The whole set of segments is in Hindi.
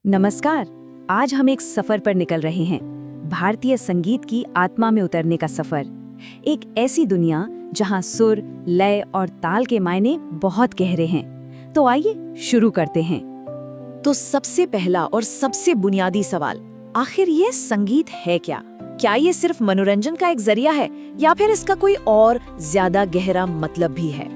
नमस्कार। आज हम एक सफर पर निकल रहे हैं, भारतीय संगीत की आत्मा में उतरने का सफर। एक ऐसी दुनिया जहां सुर, लय और ताल के मायने बहुत गहरे हैं। तो आइए शुरू करते हैं। तो सबसे पहला और सबसे बुनियादी सवाल, आखिर ये संगीत है क्या? क्या ये सिर्फ मनोरंजन का एक जरिया है या फिर इसका कोई और ज्यादा गहरा मतलब भी है?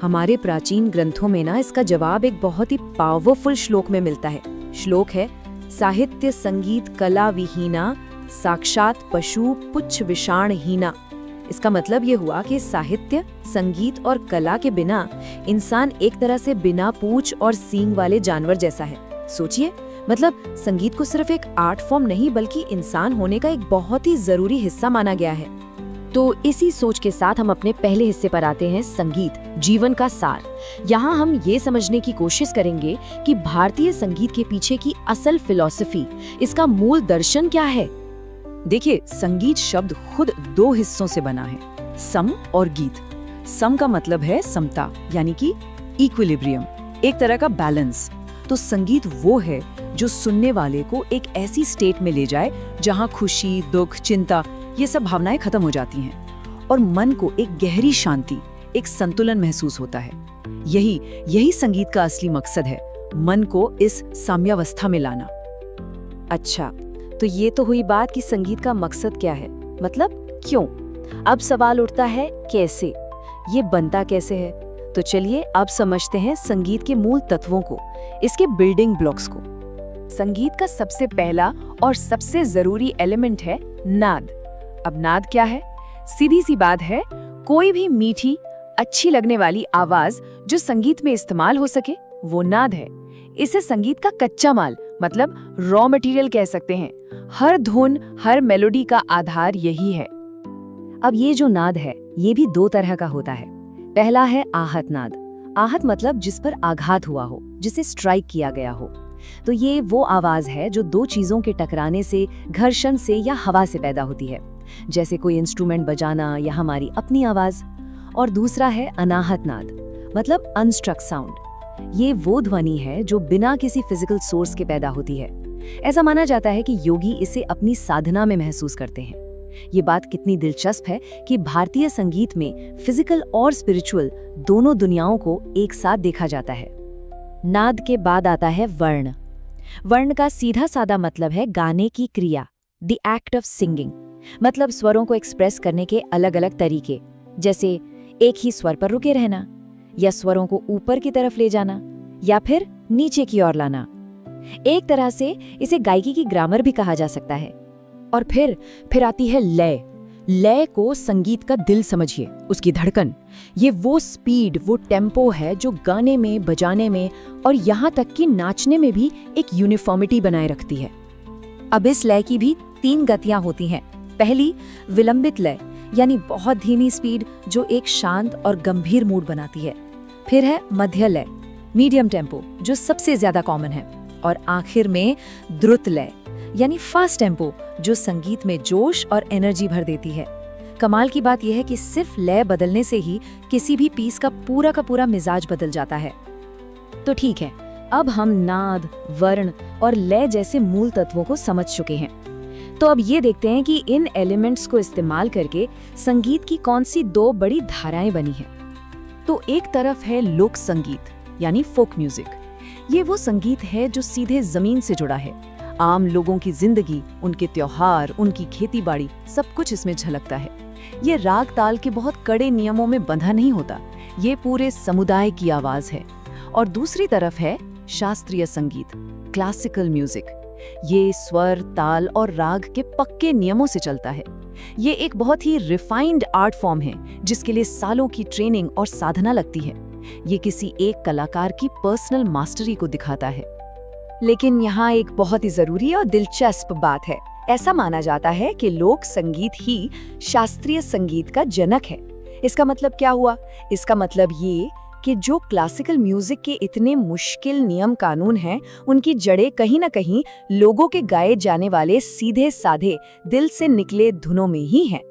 हमारे प्राचीन ग्रंथों में इसका जवाब एक बहुत ही पावरफुल श्लोक में मिलता है। श्लोक है, साहित्य संगीत कला विहीना, साक्षात पशु पुच्छ विषाण हीना। इसका मतलब ये हुआ कि साहित्य, संगीत और कला के बिना इंसान एक तरह से बिना पूंछ और सींग वाले जानवर जैसा है। सोचिए, मतलब संगीत को सिर्फ एक आर्ट फॉर्म नहीं बल्कि इंसान होने का एक बहुत ही जरूरी हिस्सा माना गया है। तो इसी सोच के साथ हम अपने पहले हिस्से पर आते हैं, संगीत जीवन का सार। यहाँ हम ये समझने की कोशिश करेंगे कि भारतीय संगीत के पीछे की असल फिलॉसफी, इसका मूल दर्शन क्या है। देखिए, संगीत शब्द खुद दो हिस्सों से बना है, सम और गीत। सम का मतलब है समता, यानी कि इक्विलिब्रियम, एक तरह का बैलेंस। तो संगीत वो है जो सुनने वाले को एक ऐसी स्टेट में ले जाए जहां खुशी, दुख, चिंता, ये सब भावनाएं खत्म हो जाती हैं और मन को एक गहरी शांति, एक संतुलन महसूस होता है। यही संगीत का असली मकसद है, मन को इस साम्यावस्था में लाना। अच्छा, तो ये तो हुई बात कि संगीत का मकसद क्या है, मतलब क्यों। अब सवाल उठता है कैसे, ये बनता कैसे है। तो चलिए अब समझते हैं संगीत के मूल तत्वों को, इसके बिल्डिंग ब्लॉक्स को। संगीत का सबसे पहला और सबसे जरूरी एलिमेंट है नाद। अब नाद क्या है? सीधी सी बात है, कोई भी मीठी, अच्छी लगने वाली आवाज जो संगीत में इस्तेमाल हो सके, वो नाद है। इसे संगीत का कच्चा माल, मतलब रॉ मटेरियल कह सकते हैं। हर धुन, हर मेलोडी का आधार यही है। अब ये जो नाद है, ये भी दो तरह का होता है। पहला है आहत नाद। आहत मतलब जिस पर आघात हुआ हो, जिसे स्ट्राइक किया गया हो। तो ये वो आवाज है जो दो चीजों के टकराने से, घर्षण से या हवा से पैदा होती है, जैसे कोई इंस्ट्रूमेंट बजाना या हमारी अपनी आवाज। और दूसरा है अनाहत नाद, मतलब अनस्ट्रक साउंड। ये वो ध्वनि है जो बिना किसी फिजिकल सोर्स के पैदा होती है। ऐसा माना जाता है कि योगी इसे अपनी साधना में महसूस करते हैं। ये बात कितनी दिलचस्प है कि भारतीय संगीत में फिजिकल और स्पिरिचुअल दोनों दुनियाओं को एक साथ देखा जाता है। नाद के बाद आता है वर्ण। वर्ण का सीधा साधा मतलब है गाने की क्रिया, द एक्ट ऑफ सिंगिंग। मतलब स्वरों को एक्सप्रेस करने के अलग अलग तरीके, जैसे एक ही स्वर पर रुके रहना, या स्वरों को ऊपर की तरफ ले जाना, या फिर नीचे की ओर लाना। एक तरह से इसे गायकी की ग्रामर भी कहा जा सकता है। और फिर आती है लय। लय को संगीत का दिल समझिए, उसकी धड़कन। ये वो स्पीड, वो टेम्पो है जो गाने में, बजाने में और यहाँ तक कि नाचने में भी एक यूनिफॉर्मिटी बनाए रखती है। अब इस लय की भी 3 गतियां होती हैं। पहली विलंबित लय, यानी बहुत धीमी स्पीड जो एक शांत और गंभीर मूड बनाती है। फिर है मध्य लय, मीडियम टेम्पो, जो सबसे ज्यादा कॉमन है। और आखिर में द्रुत लय, यानी फास्ट टेम्पो, जो संगीत में जोश और एनर्जी भर देती है। कमाल की बात यह है कि सिर्फ लय बदलने से ही किसी भी पीस का पूरा मिजाज बदल जाता है। तो ठीक है, अब हम नाद, वर्ण और लय जैसे मूल तत्वों को समझ चुके हैं। तो अब ये देखते हैं कि इन एलिमेंट्स को इस्तेमाल करके संगीत की कौन सी 2 बड़ी धाराएं बनी हैं। तो एक तरफ है लोक संगीत, यानी फोक म्यूजिक। ये वो संगीत है जो सीधे जमीन से जुड़ा है। आम लोगों की जिंदगी, उनके त्योहार, उनकी खेतीबाड़ी, सब कुछ इसमें झलकता है। ये राग ताल के बहुत कड़े नियमों में बंधा नहीं होता, ये पूरे समुदाय की आवाज है। और दूसरी तरफ है शास्त्रीय संगीत, क्लासिकल म्यूजिक। ये स्वर, ताल और राग के पक्के नियमों से चलता है। ये एक बहुत ही रिफाइंड आर्ट फॉर्म है जिसके लिए सालों की ट्रेनिंग और साधना लगती है। ये किसी एक कलाकार की पर्सनल मास्टरी को दिखाता है। लेकिन यहाँ एक बहुत ही जरूरी और दिलचस्प बात है। ऐसा माना जाता है कि लोक संगीत ही शास्त्रीय संगीत का जनक है। इसका मतलब क्या हुआ? इसका मतलब ये कि जो क्लासिकल म्यूजिक के इतने मुश्किल नियम कानून हैं, उनकी जड़ें कहीं ना कहीं लोगों के गाए जाने वाले सीधे साधे दिल से निकले धुनों में ही हैं।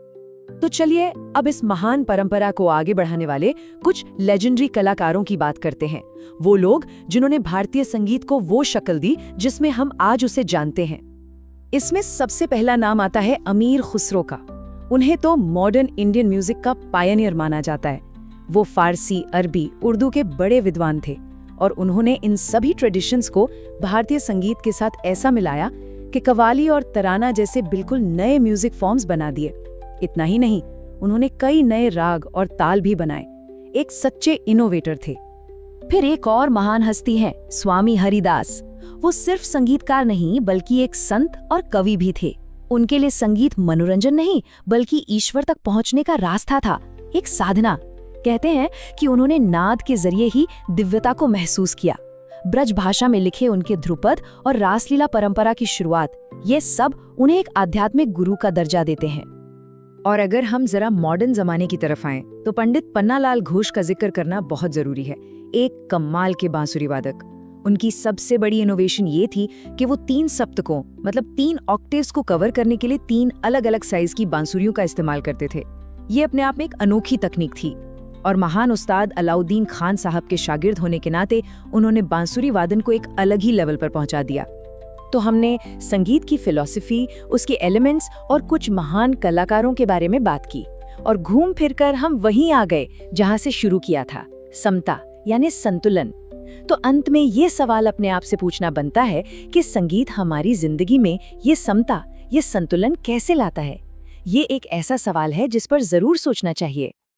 तो चलिए अब इस महान परंपरा को आगे बढ़ाने वाले कुछ लेजेंडरी कलाकारों की बात करते हैं। वो लोग जिन्होंने भारतीय संगीत को वो शक्ल दी जिसमें हम आज उसे जानते हैं। इसमें सबसे पहला नाम आता है अमीर खुसरो का। उन्हें तो मॉडर्न इंडियन म्यूजिक का पायनियर माना जाता है। वो फारसी, अरबी, उर्दू के बड़े विद्वान थे और उन्होंने इन सभी ट्रेडिशंस को भारतीय संगीत के साथ ऐसा मिलाया कि कव्वाली और तराना जैसे बिल्कुल नए म्यूजिक फॉर्म्स बना दिए। इतना ही नहीं, उन्होंने कई नए राग और ताल भी बनाए। एक सच्चे इनोवेटर थे। फिर एक और महान हस्ती है स्वामी हरिदास। वो सिर्फ संगीतकार नहीं बल्कि एक संत और कवि भी थे। उनके लिए संगीत मनोरंजन नहीं बल्कि ईश्वर तक पहुंचने का रास्ता था, एक साधना। कहते हैं कि उन्होंने नाद के जरिए ही दिव्यता को महसूस किया। ब्रज भाषा में लिखे उनके ध्रुपद और रासलीला परंपरा की शुरुआत, ये सब उन्हें एक आध्यात्मिक गुरु का दर्जा देते हैं। और अगर हम जरा मॉडर्न जमाने की तरफ आएं, तो पंडित पन्नालाल घोष का जिक्र करना बहुत जरूरी है। एक कमाल के बांसुरी वादक। उनकी सबसे बड़ी इनोवेशन ये थी कि वो 3 सप्तकों मतलब 3 ऑक्टेव्स को कवर करने के लिए 3 अलग-अलग साइज की बांसुरियों का इस्तेमाल करते थे। ये अपने आप में एक अनोखी तकनीक थी और महान उस्ताद अलाउद्दीन खान साहब के शागिर्द होने के नाते उन्होंने बांसुरी वादन को एक अलग ही लेवल पर पहुंचा दिया। तो हमने संगीत की फिलॉसफी, उसके एलिमेंट्स और कुछ महान कलाकारों के बारे में बात की और घूम फिरकर हम वहीं आ गए जहां से शुरू किया था, समता यानी संतुलन। तो अंत में ये सवाल अपने आप से पूछना बनता है कि संगीत हमारी जिंदगी में ये समता, ये संतुलन कैसे लाता है? ये एक ऐसा सवाल है जिस पर जरूर सोचना चाहिए।